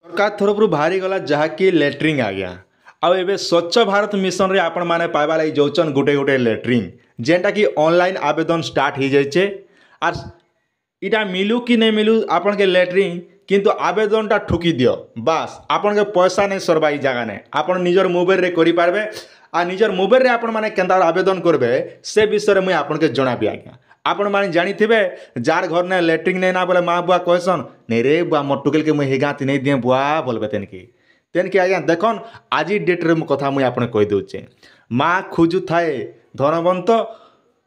सरकार तरफ बाहरी गला जहाँकि लेट्रिंग आज्ञा आउ एबे स्वच्छ भारत मिशन रे आपण माने पाइबा लागि जाउछन गोटे गोटे लेट्रिंग जेनटा कि ऑनलाइन आवेदन स्टार्ट हो जाइए आर इटा मिलू कि नहीं मिलू आपन के लेट्रिंग किंतु आवेदनटा ठुकी दियो बास आपन के पैसा नहीं सरबा ई जगह ने आपन निजर मोबाइल रे करि पारबे आ निजर मोबाइल रे आपन माने केनता आवेदन करबे से विषय में मुई आपन के जणाबी आज्ञा आपण माने जानिथिबे जार घर ने लेट्रिंग नहीं ना बोले माँ बुआ कहसन नहीं रे बुआ मोर टुकेल के मुई हेगाती नहीं दिए बुआ बोलबे तेनकी आज्ञा देखन आज डेट रे कथा मुई आपन कहि दउचे माँ खोजु थाए धनवंत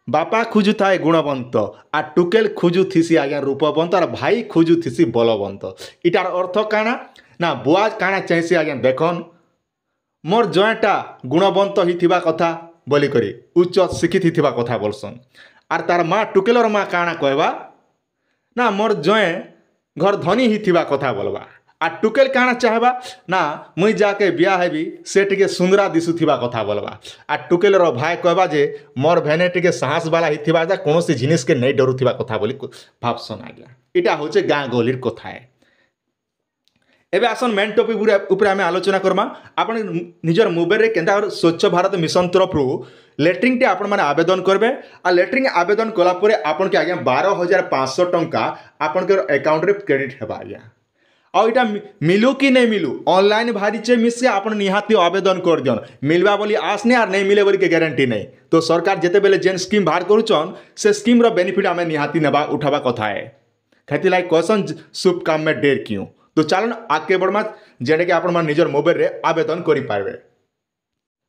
बापा खोजु थाए गुणवंत आ टुकेल खोजु थिसी आज्ञा रूपवंत और भाई खोजु थिसी बलवंत इटार अर्थ काना ना बुआ काना चाहिए आज्ञा देखन मोर जयटा गुणवंत ही थिबा कथा बोली करी उच्च शिक्षित थिबा कथा बोलसन आर तार माँ टुकेलर माँ काना कहबा ना मोर जय घर धनी ही थिबा कथा बोलबा आ टुकेल काना चाहबा ना मुई जाके बिया हेबी से टिके सुंदरा दिसुथिबा कथा बोलबा आ टुकेलर भाई कहबा जे मोर भेने टिके साहस वाला ही थिबा जा कोनोसी जिनिस के नहीं डरुथिबा कथा बोली भाबसन आज्ञा इटा होचे गाँ गलिर कथा है। एबे आसन मेन टॉपिक ऊपर आम आलोचना करमा आपण निजर मोबाइल रे केनता स्वच्छ भारत मिशन तरफ लेट्रिंग टे आपण माने आवेदन करबे आ लेट्रिंग आवेदन कला परे आपण के आज्ञा 12,500 टंका आपण के अकाउंट रे क्रेडिट हेबा आज्ञा आ इटा मिलू कि नहीं मिलू ऑनलाइन भारीचे मिसे आपण निहाती आवेदन कर दियन मिलवा बोली आस नहीं आर नहीं मिले बोली के गारंटी नहीं तो सरकार जेते बेले जेन स्कीम बाहर करूछन से स्कीम रो बेनिफिट आमे निहाती नेबा उठाबा कथा है खेती लाइक क्वेश्चन शुभ काम में देर क्यों तो चलन आगे बढ़मा जेने कि आपण मान निजर मोबाइल रे आवेदन करि पारबे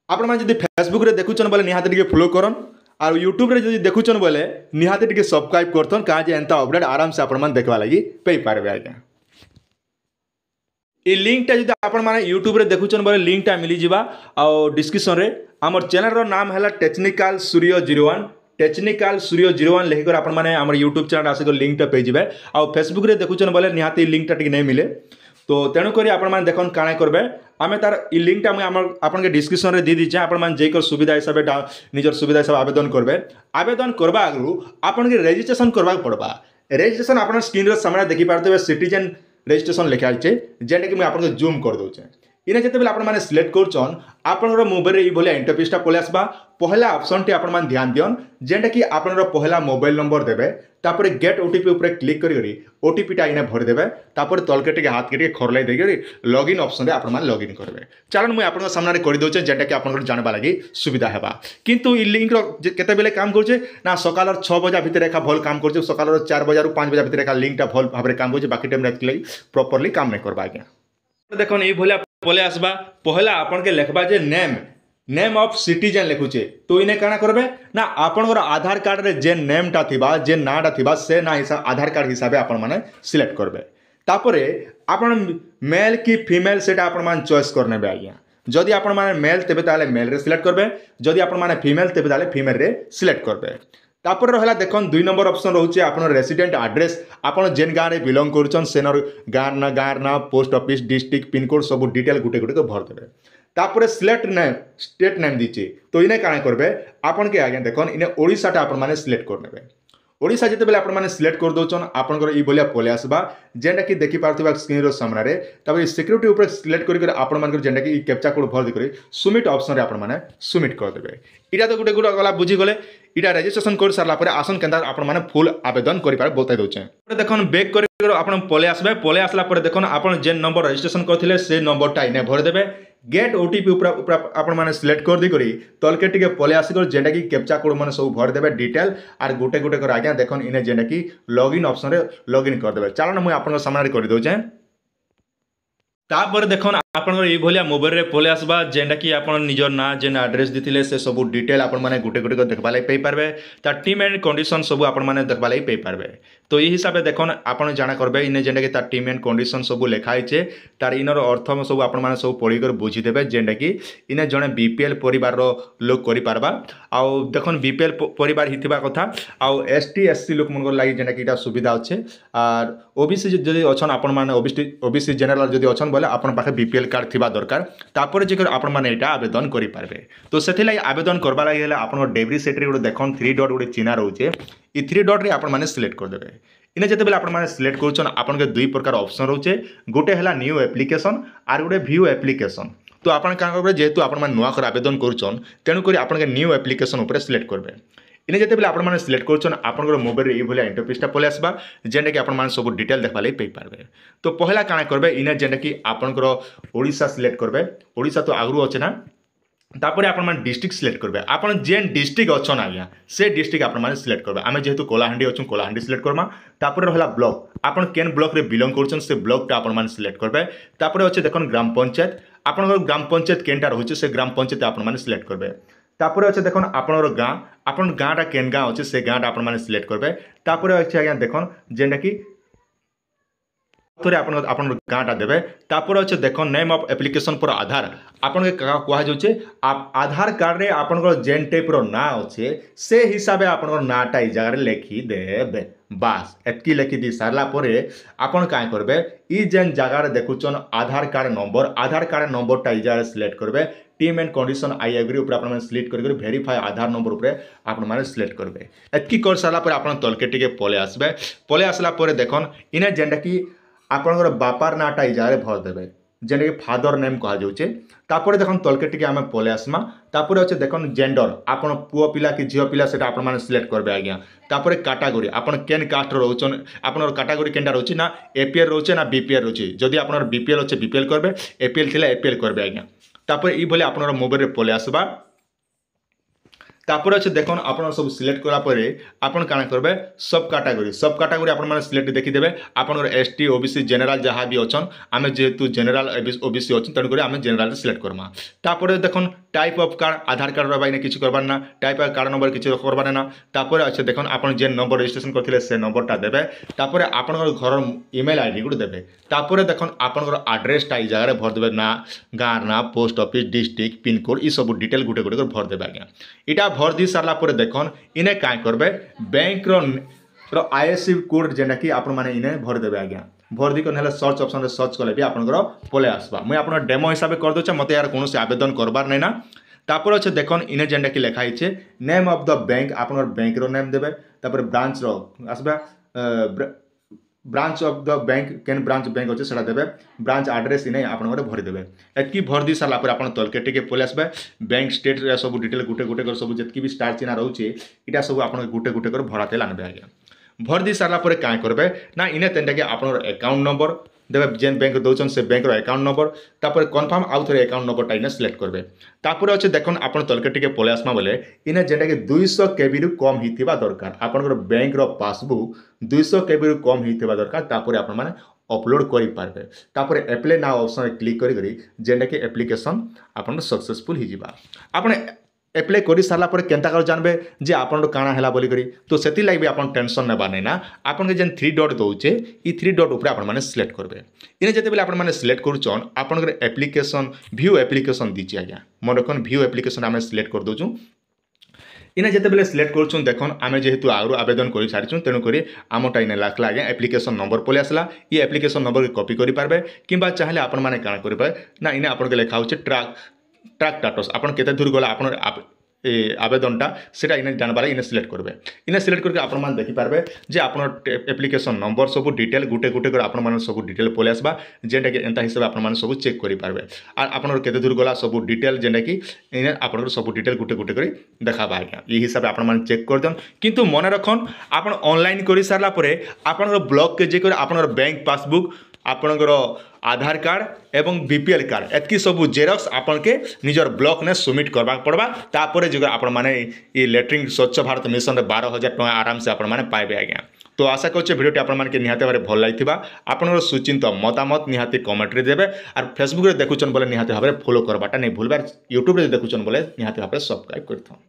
आपण मान जदि फेसबुक रे देखुछन बोले निहाती टिके फॉलो करन और यूट्यूब रे जदि देखुछन बोले निहाती टिके सब्सक्राइब करथन का जे एंता अपडेट आराम से आपण मान देखबा लागि पेई पारबे आज्ञा ई लिंक टा जदि आपण माने यूट्यूब रे देखुछन बोले लिंक टा मिली जिबा आ डिस्क्रिप्शन रे हमर चैनल रो नाम हैला टेक्निकल सूर्य 01 टेक्निकल सूर्य 01 लिखकर आपण माने हमर यूट्यूब चैनल आसे लिंक टा पे जिबे आ फेसबुक रे देखुछन बोले निहाती लिंक टा टिके नहीं मिले तो तेणु करी आपण माने देखन काणे करबे आमे तार ई लिंक टा हमर आपण के डिस्क्रिप्शन रे दे दीचे आपण माने जेकर सुविधा हिसाब निजर सुविधा हिसाब आवेदन करबे आवेदन करबा आगु आपण के रजिस्ट्रेशन करबा पड़बा रजिस्ट्रेशन आपण स्क्रीन रे सामने देखि पारते सिटीजन रजिस्ट्रेशन लिखा है जेने कि मैं आपको जूम कर दूचे इने जिते बेले आपण सिलेक्ट करछन आपनर मोबाइल रे ई भलिया इंटरफेसटा पले आसबा पहला ऑप्शन टी आपण मान ध्यान दियन जेंटा कि आपनर पहला मोबाइल नंबर देबे तापर गेट ओटीपी ऊपर क्लिक करी ओटीपी टा इने भर देबे तापर तलके टिके हाथ के टिके खरलाई देकरी लॉगिन ऑप्शन रे आपण मान लॉगिन करबे चलन मुई आपन सामने कर दोचे जेंटा कि आपन जानबा लागि सुविधा हेबा किंतु ई लिंक रो केते बेले काम करछे ना सकाल 6 बजे भितर एका भल काम करछे सकाल 4 बजे 5 बजे भितर एका लिंक टा भल भाबरे काम करछे बाकी टाइम रात के लागि प्रॉपर्ली काम नहीं करबा आज्ञा देखन ई भलिया पले आसबा पहला आपन के लिखबा जे नेम ऑफ सिटीजन लिखुचे तो इने काना करबे ना आपन आधार कार्ड रे जे नेम टा थिबा जे नाटा थिबा से ना हिसाब आधार कार्ड हिसाबे आपन माने सिलेक्ट करबे तापरे आपन मेल की फीमेल सेटा आपन मान चॉइस करने बे आज्ञा जदि आपन माने मेल तेबे ताले मेल रे सिलेक्ट करबे जदि आपन माने फीमेल तेबे ताले फीमेल रे सिलेक्ट करबे तापर रहला देखन 2 नंबर ऑप्शन रहउचे आपन रेसिडेंट एड्रेस आपन जेन गाँ रे बिलोंग करूछन सेनर गाँ ना post office district pin code सब डिटेल गुटे गुटे को भर देबे तापर सिलेक्ट नेम स्टेट नेम दीचे तो इने काना करबे आपन के आगे देखन इने ओडिसा टा आपन माने सिलेक्ट कर नेबे ओडिसा जेते बेले आपन माने सिलेक्ट कर दोचन आपन ई भलिया पले आसबा जेंटा कि देखि पारथिबा स्क्रीन रो सामने रे तापर सिक्योरिटी ऊपर सिलेक्ट करि आपन मान जेंटा कि कैप्चा कोड भर दे सबमिट ऑप्शन रे आपन माने सबमिट कर देबे इटा तो गुटे गुटे गला बुझी गले इटा रजिस्ट्रेशन कर सारला परे आसन केनता आपन माने फुल आवेदन करि पार बता दोचे देखन बैक करि आपन पले आसबे पले आसला परे देखन आपन जेन नंबर रजिस्ट्रेशन करथिले से नंबर टा इने भर देबे गेट ओटीपी ऊपर आपण माने सिलेक्ट कर दी करी तलके टिके पले आसी कर जेंटा कि कैप्चा कोड माने सब भर देबे डिटेल आर गुटे गुटे कर आज्ञा देखन इने जेंटा कि लॉगिन ऑप्शन रे लॉगिन कर देबे चलन मुई आपन सामने कर दोचे तापर देखन आपन ई भलिया मोबाइल रे पले आसबा जेंटा कि आपन निजर ना जेन एड्रेस दिथिले से सब डिटेल आपन माने गुटे गुटे को देखबा लागि पई पारबे ता टीम एंड कंडीशन सब आपन माने देखबा लागि पई पारबे तो ई हिसाबे देखन आपन जाना करबे इने जेंटा कि ता टीम एंड कंडीशन सब लिखा हिचे तार इनर अर्थ सब आपन माने सब पढी कर बुझी देबे जेंटा कि इने जने बीपीएल परिवार रो लोक करि पारबा आ देखन बीपीएल परिवार हिथिबा कथा आ एसटी एससी लोक मन लागि जेंटा कि इटा सुविधा अछि आर ओबीसी जदि अछन आपन माने ओबीसी जनरल जदि अछन बोले आपन पाखे बीपीएल कार्ड थिबा दरकार तापर जे आपण माने एटा आवेदन करि पारबे तो सेथि लागि आवेदन करबा लागि हेला आपण डेब्री सेट रे देखन 3 डॉट गुटे चिन्ह रहउचे ई 3 डॉट रे आपण माने सिलेक्ट कर देबे इने जिते बेले आपने सिलेक्ट कर आपन के दुई प्रकार ऑप्शन रोचे गोटे है न्यू एप्लिकेशन आर गोटे व्यू एप्लिकेशन तो आप करेंगे जेहेतु आप नुआ कर आवेदन कर तेणुक आप न्यू एप्लिकेशन उपर सिलेक्ट करेंगे इने जिते बेले आपने सिलेक्ट कर मोबाइल ये इंटरफेसटा पलि आसवा जेनटा कि आप सब डिटेल देखा लगे पाइपर तो पहला काଣା करेंगे इने जेनटा कि आपंकर ओडिशा सिलेक्ट करेंगे ओडिशा तो आगु अच्छे ना तापर आप डिस्ट्रिक्ट सिलेक्ट करेंगे आप जेन डिस्ट्रिक्ट अच्छन आज्ञा से डिस्ट्रिक्ट आप सिलेक्ट करेंगे आम जेहेतु कलाहांडी अच्छे कलाहांडी सिलेक्ट करमा तापर रहा ब्लॉक आप केन ब्लॉक रे बिलोंग कर से ब्लॉकटा आप सिलेक्ट करेंगे तापर अच्छे देख ग्राम पंचायत आपंकर ग्राम पंचायत केनटा रोचे से ग्राम पंचायत आप सिलेक्ट करेंगे तापर अच्छे देख आपनर गाँ आपन गाँटा केन गाँ अच्छे से गाँटा आप सिलेक्ट करेंगे तापर अच्छे आज्ञा देख जेनटा कि थोड़े आपन गाँटा देवे तापर अच्छे देख नेम ऑफ एप्लिकेशन पर आधार आपन कहुचे आप आधार कार्ड रे आपन जेन टाइप ना अच्छे से हिसाब से आपन नाटा ये जगह लिखिदेवे बास एतकी लिखि दी सारा आपन क्या करेंगे ई जेन जगार देखुचन आधार कार्ड नंबरटा ये जगह सिलेक्ट करेंगे terms and condition I agree ऊपर आप सिलेक्ट कर वेरीफाई आधार नंबर उपर आप सिलेक्ट करेंगे एतकी कर सारा आप तलके टे पलि आसबे पलि आसला देखन इने जेनटा कि आपंकर बापार नाटा ये जगह भर देवे जेनटा कि फादर नेम कहुचे तापर देखो तलके टे आम पलि आसमा तापर अच्छे देखन जेंडर आपन पुओ पिला कि झील पिला से आप सिलेक्ट करेंगे आज्ञा तापर कैटेगरी आपन केन कास्ट रोचन आपन कैटेगरी केनटा रोचे ना एपीएल रोचे ना बीपीएल रोचे जदि आप बीपीएल अच्छे बीपीएल करेंगे एपीएल थिला एपीएल करेंगे आज्ञा तापर ये आप मोबाइल पलि आसवा तापर अच्छे देखन आप सब सिलेक्ट करापर आपन काଣା करेंगे सब कैटेगरी आप सिलेक्ट देखीदेवे आपन एसटी ओबीसी जनरल जहाँ भी अच्छन आम जेहेतु जनरल ओबीसी अच्छन तेणुक आम जनरल सिलेक्ट करमा तापर देखन type of card Aadhaar card रहा किसी करबार ना टाइप ऑफ कार्ड नंबर किसी करबार ना तापर अच्छे देखन आप जेन नंबर रजिस्ट्रेशन करते से नंबरटा देवे तापर आपन घर ईमेल आईडी गुट देवे तापर देखन आपन आड्रेसटा ये जगह भर देवे ना गाँव ना पोस्ट ऑफिस डिस्ट्रिक्ट पिनकोड ये सब डिटेल गुटे गुटे भर देवे आज्ञा इटा भर दी सारा देखन इने क्या करेंगे बैंक रो आईएफएससी कोड जेना कि आप इने भर देवे आज्ञा भर दी कर सर्च ऑप्शन रे सर्च कले भी आपनकर पलि आसवा मुझे आप डेमो हिसाब से कर दूचे मत यार कौन आवेदन करबार नहीं ना तापर अच्छे देखन इने जेनटा कि लिखाई नेम ऑफ द बैंक आप बैंक रो नेम देवे तापर ब्रांच रो आसबा ब्रांच ऑफ द बैंक केन ब्रांच बैंक अच्छे से देवे ब्रांच एड्रेस इने आप भरीदेवे एतकी भर दी सारा आप तलके टे पलि आसबे बैंक स्टेट सब डिटेल गुटे गुटे कर सब जितकी भी स्टार चिन्ह रोचे इटा सब आप गुटे गुटे कर भराते आनबे आज्ञा भर दी सारा क्या करेंगे ना इने तेनटा कि आप अकाउंट नंबर देवे जेन बैंक दौन से बैंक अकाउंट नंबर तापर कन्फर्म आउ थे अकाउंट नंबरटा इने सिलेक्ट करेंगे तापर अच्छे देखन आप तलके टे पलि आसमा बोले इने जेनटा कि 200 KB रु कम होता दरकार आपंकर बैंक पासबुक 200 KB रु कम होता दरकार तापर आप अपलोड करेंगे तापर एप्लाई नाउ ऑप्शन क्लिक करी जेनटा कि एप्लिकेशन आप सक्सेसफुल हो एप्लाई कर सारा केन्ता कर जानबे जे आपन काଣା हैला बोली करी तो सेति लाग भी आपन टेंशन नेबा नै ना आपन के जेन 3 डॉट दउचे ई 3 डॉट ऊपर आपन माने सिलेक्ट करबे इने जते बेले आपन माने सिलेक्ट करूचन आपन के एप्लिकेशन व्यू एप्लिकेशन दीची आज्ञा मन रखन व्यू एप्लिकेशन आमे सिलेक्ट कर दोचु इने जते बेले सिलेक्ट करूचन देखन आमे जेहेतु आगु आवेदन करि सारिचु तेनु करी आमटा इने लाखला आज्ञा एप्लिकेशन नंबर पले आसला ई एप्लिकेशन नंबर के कॉपी करि पारबे किबा चाहले आपन माने काଣା करबे ना इने आपन के लिखा होचे ट्रैक स्टेटस आपन केते दूर गला आपन आवेदनटा सेटा इने जानबार इने सिलेक्ट करेंगे इने सिलेक्ट करके आप देखिपारे जे आप एप्लिकेशन नंबर सब डिटेल गुटे गुटे कर आप सब डिटेल पलि आसबा जेनटा कि एंता हिसाब आप सब चेक करेंगे और आप केते दूर गला सब डिटेल जेनटा कि इने आप सब डिटेल गुटे गुटे कर देखाबा आज्ञा ये हिसाब से आप चेक कर दियन किंतु मन रखन आप ऑनलाइन कर सारा आप ब्लॉक के जे आप बैंक पासबुक आपणकर आधार कार्ड एवं बीपीएल कार्ड एतकी सब जेरक्स आपन के निजर ब्लॉक ने सबमिट करबा पड़बा तापर जो आपण माने ये लैट्रिन स्वच्छ भारत मिशन 12,000 टका आराम से आपण माने पाइबे आज्ञा तो आशा करछे भिडियोटी आपण माने के निहाते भाबे भल लागिथिबा आपनर सुचिंत मतामत निहाते कमेंट रे देबे और फेसबुक रे देखुचन बोले निहाते भाबे फॉलो करबाटा नै भूलबार यूट्यूब रे देखुचन बोले निहाते भाबे सब्सक्राइब करथौ।